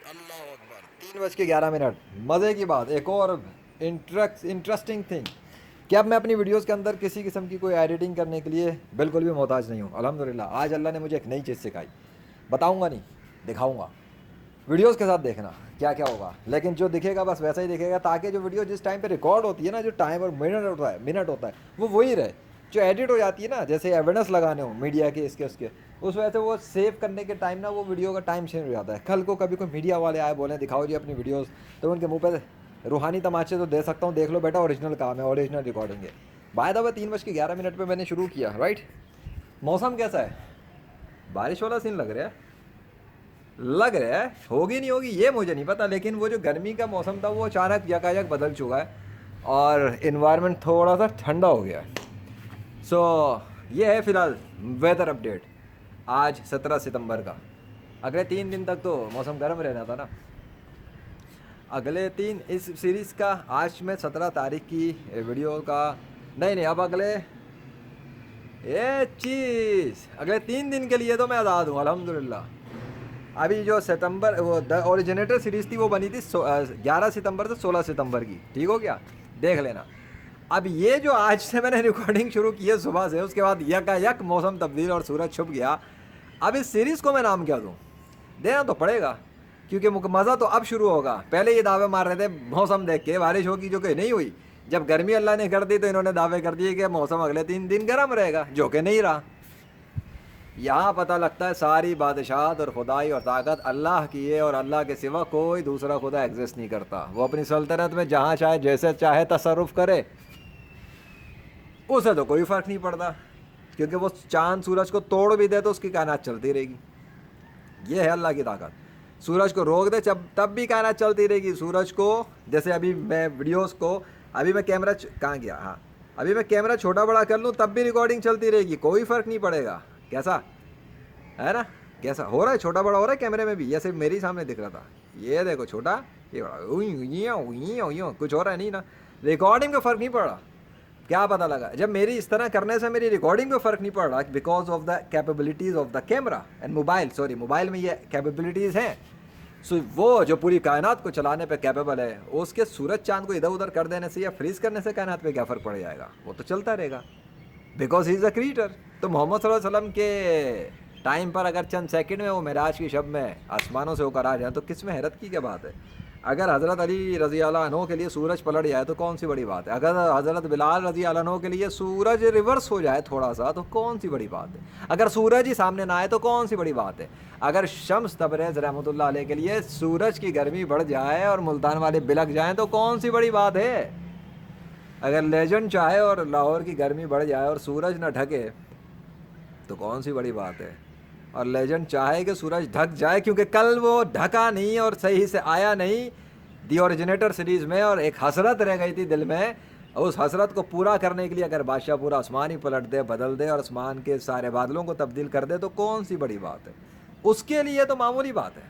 अल्लाह अकबर। 3:11। मज़े की बात, एक और इंटरेस्टिंग थिंग कि अब मैं अपनी वीडियोस के अंदर किसी किस्म की कोई एडिटिंग करने के लिए बिल्कुल भी मोहताज नहीं हूँ। अल्हम्दुलिल्लाह आज अल्लाह ने मुझे एक नई चीज़ सिखाई। बताऊँगा नहीं, दिखाऊँगा। वीडियोस के साथ देखना क्या क्या होगा, लेकिन जो दिखेगा बस वैसा ही दिखेगा, ताकि जो वीडियो जिस टाइम पे रिकॉर्ड होती है ना, जो टाइम और मिनट होता है वो वही रहे। जो एडिट हो जाती है ना, जैसे एविडेंस लगाने हो मीडिया के इसके उसके, उस वजह से वो सेव करने के टाइम ना वो वीडियो का टाइम चेंज हो जाता है। कल को कभी कोई मीडिया वाले आए बोलें दिखाओ जी अपनी वीडियोस, तो उनके मुंह पे रूहानी तमाचे तो दे सकता हूँ, देख लो बेटा ओरिजिनल काम है, ओरिजिनल रिकॉर्डिंग है। बाय द वे 3:11 पे मैंने शुरू किया, राइट। मौसम कैसा है? बारिश वाला सीन लग रहा है, होगी नहीं होगी ये मुझे नहीं पता, लेकिन वो जो गर्मी का मौसम था वो अचानक यकायक बदल चुका है और इन्वायरमेंट थोड़ा सा ठंडा हो गया है। सो ये है फ़िलहाल वेदर अपडेट आज 17 सितंबर का। अगले 3 दिन तक तो मौसम गर्म रहना था ना। अगले 3 इस सीरीज़ का आज मैं 17 तारीख की वीडियो का, नहीं नहीं, अब अगले ये चीज़ अगले 3 दिन के लिए तो मैं आज़ाद हूँ अल्हम्दुलिल्लाह। अभी जो सितंबर वो द ओरिजिनेटर सीरीज़ थी वो बनी थी 11 सितंबर से 16 सितंबर की, ठीक हो गया, देख लेना। अब ये जो आज से मैंने रिकॉर्डिंग शुरू की है सुबह से, उसके बाद यकायक मौसम तब्दील और सूरज छुप गया। अब इस सीरीज़ को मैं नाम क्या दूँ? देना तो पड़ेगा, क्योंकि मज़ा तो अब शुरू होगा। पहले ये दावे मार रहे थे मौसम देख के बारिश होगी, जो कि नहीं हुई। जब गर्मी अल्लाह ने कर दी तो इन्होंने दावे कर दिए कि मौसम अगले 3 दिन गर्म रहेगा, जो कि नहीं रहा। यहाँ पता लगता है सारी बादशाहत और खुदाई और ताकत अल्लाह की है, और अल्लाह के सिवा कोई दूसरा खुदा एग्जिस्ट नहीं करता। वो अपनी सल्तनत में जहाँ चाहे जैसे चाहे तसर्रुफ़ करे, उसे तो कोई फ़र्क नहीं पड़ता, क्योंकि वो चाँद सूरज को तोड़ भी दे तो उसकी कायनात चलती रहेगी। ये है अल्लाह की ताकत। सूरज को रोक दे तब भी कायनात चलती रहेगी। सूरज को, जैसे अभी मैं वीडियोस को, अभी मैं कैमरा कहाँ गया, हाँ, अभी मैं कैमरा छोटा बड़ा कर लूँ तब भी रिकॉर्डिंग चलती रहेगी, कोई फ़र्क नहीं पड़ेगा। कैसा है ना? कैसा हो रहा है? छोटा बड़ा हो रहा है कैमरे में भी, या सिर्फ मेरे ही सामने दिख रहा था? ये देखो छोटा, ये बड़ा, कुछ हो रहा है नहीं ना। रिकॉर्डिंग का फ़र्क नहीं पड़ रहा। क्या पता लगा जब मेरी इस तरह करने से मेरी रिकॉर्डिंग में फ़र्क नहीं पड़ रहा, because of the capabilities of the camera and mobile. Sorry, mobile में ये कैपेबिलिटीज़ हैं। सो वो जो पूरी कायनात को चलाने पे कैपेबल है, उसके सूरज चांद को इधर उधर कर देने से या फ्रीज करने से कायनात पे क्या फ़र्क पड़ जाएगा? वो तो चलता रहेगा, because he is a creator. तो मोहम्मद सल्लल्लाहु अलैहि वसल्लम के टाइम पर अगर चंद सेकंड में वो मेराज की शब में आसमानों से होकर आ जाए तो किस में हैरत की क्या बात है? अगर हज़रत अली रज़ी अल्लाह अन्हु के लिए सूरज पलट जाए तो कौन सी बड़ी बात है? अगर हज़रत बिलाल रज़ी अल्लाह अन्हु के लिए सूरज रिवर्स हो जाए थोड़ा सा तो कौन सी बड़ी बात है? अगर सूरज ही सामने ना आए तो कौन सी बड़ी बात है? अगर शम्स तबरेज़ रहमतुल्लाह अलैह के लिए सूरज की गर्मी बढ़ जाए और मुल्तान वाले बिलक जाएँ तो कौन सी बड़ी बात है? अगर लेजेंड चाहे और लाहौर की गर्मी बढ़ जाए और सूरज न ढके तो कौन सी बड़ी बात है? और लेजेंड चाहे कि सूरज ढक जाए, क्योंकि कल वो ढका नहीं और सही से आया नहीं दी ओरिजिनेटर सीरीज़ में, और एक हसरत रह गई थी दिल में। उस हसरत को पूरा करने के लिए अगर बादशाह पूरा आसमान ही पलट दे, बदल दे और आसमान के सारे बादलों को तब्दील कर दे तो कौन सी बड़ी बात है? उसके लिए तो मामूली बात है,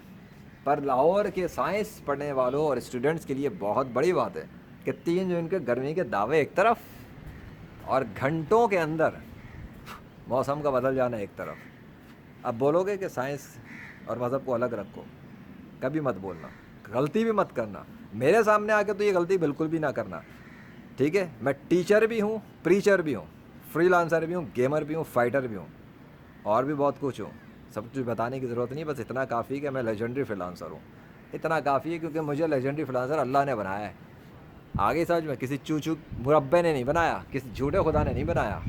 पर लाहौर के साइंस पढ़ने वालों और स्टूडेंट्स के लिए बहुत बड़ी बात है कि 3 जून के गर्मी के दावे एक तरफ और घंटों के अंदर मौसम का बदल जाना एक तरफ। अब बोलोगे कि साइंस और मज़हब को अलग रखो, कभी मत बोलना, गलती भी मत करना। मेरे सामने आके तो ये गलती बिल्कुल भी ना करना, ठीक है? मैं टीचर भी हूँ, प्रीचर भी हूँ, फ्रीलांसर भी हूँ, गेमर भी हूँ, फाइटर भी हूँ, और भी बहुत कुछ हूँ। सब कुछ बताने की ज़रूरत नहीं, बस इतना काफ़ी है कि मैं लेजेंडरी फ्रीलांसर हूँ। इतना काफ़ी है क्योंकि मुझे लेजेंडरी फ्रीलांसर अल्लाह ने बनाया है। आगे समझ में, किसी चूचू मुरब्बे ने नहीं बनाया, किसी झूठे खुदा ने नहीं बनाया,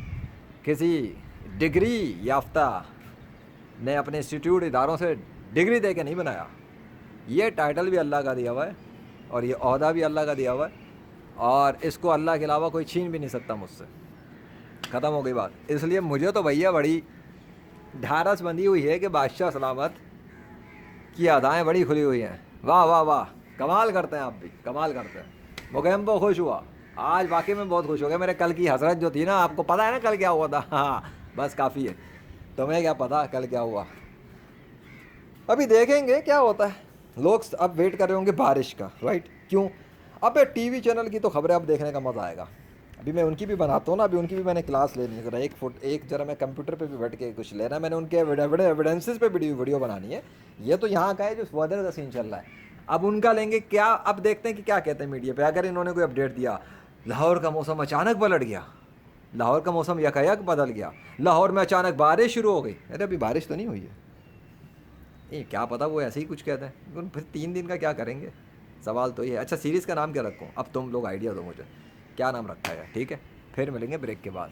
किसी डिग्री याफ्ता ने अपने इंस्टीट्यूट इदारों से डिग्री दे के नहीं बनाया। ये टाइटल भी अल्लाह का दिया हुआ है और ये ओहदा भी अल्लाह का दिया हुआ है, और इसको अल्लाह के अलावा कोई छीन भी नहीं सकता मुझसे। ख़त्म हो गई बात। इसलिए मुझे तो भैया बड़ी ढारस बंधी हुई है कि बादशाह सलामत की अदाएँ बड़ी खुली हुई हैं। वाह वाह वाह, कमाल करते हैं आप भी, कमाल करते हैं। मुकम्मो खुश हुआ आज, वाकई में बहुत खुश हो गया। मेरे कल की हसरत जो थी ना, आपको पता है ना कल क्या हुआ था? हाँ, बस काफ़ी है। तुम्हें क्या पता कल क्या हुआ? अभी देखेंगे क्या होता है। लोग अब वेट कर रहे होंगे बारिश का, राइट? क्यों? अब टीवी चैनल की तो खबरें अब देखने का मज़ा आएगा। अभी मैं उनकी भी बनाता हूँ ना, अभी उनकी भी मैंने क्लास लेनी है ज़रा, एक जरा मैं कंप्यूटर पे भी बैठ के कुछ लेना, मैंने उनके एविडेंसेस पे वीडियो बनानी है। ये तो यहाँ का है जो वेदर का सीन चल रहा है, अब उनका लेंगे क्या। अब देखते हैं कि क्या कहते हैं मीडिया पे। अगर इन्होंने कोई अपडेट दिया, लाहौर का मौसम अचानक पलट गया, लाहौर का मौसम यकायक बदल गया, लाहौर में अचानक बारिश शुरू हो गई, अरे अभी बारिश तो नहीं हुई है, ये क्या पता वो ऐसे ही कुछ कहते हैं, फिर 3 दिन का क्या करेंगे। सवाल तो ये है। अच्छा सीरीज़ का नाम क्या रखूँ, अब तुम लोग आइडिया दो मुझे, क्या नाम रखा है, ठीक है। फिर मिलेंगे ब्रेक के बाद।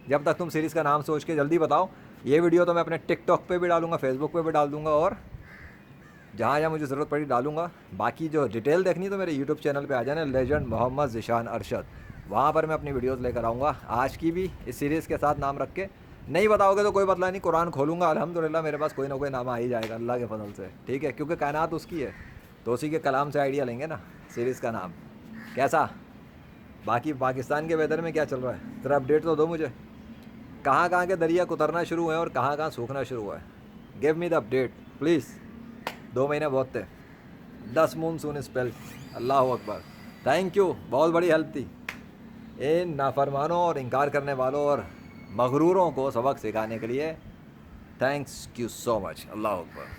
जब तक तुम सीरीज़ का नाम सोच के जल्दी बताओ। ये वीडियो तो मैं अपने टिकटॉक पे भी डालूंगा, फेसबुक पे भी डाल दूंगा, और जहाँ जहाँ मुझे ज़रूरत पड़ी डालूंगा। बाकी जो डिटेल देखनी तो मेरे यूट्यूब चैनल पे आ जाना, लेजेंड मोहम्मद ज़ीशान अरशद, वहाँ पर मैं अपनी वीडियोस लेकर आऊँगा। आज की भी इस सीरीज़ के साथ नाम रख के, नहीं बताओगे तो कोई मसला नहीं, कुरान खोलूँगा, अल्हम्दुलिल्लाह मेरे पास कोई ना कोई नाम आ ही जाएगा अल्लाह के फजल से, ठीक है। क्योंकि कायनात उसकी है, तो उसी के कलाम से आइडिया लेंगे ना सीरीज़ का नाम। कैसा? बाकी पाकिस्तान के वेदर में क्या चल रहा है, ज़रा अपडेट तो दो मुझे। कहाँ कहाँ के दरिया कुतरना शुरू हुए हैं और कहाँ कहाँ सूखना शुरू हुआ है। Give me the update please. 2 महीने बहुत थे। 10 monsoon spell, Allah Akbar. Thank you, बहुत बड़ी हेल्प थी इन नाफरमानों और इनकार करने वालों और मगरूरों को सबक सिखाने के लिए। Thanks you so much, Allah Akbar.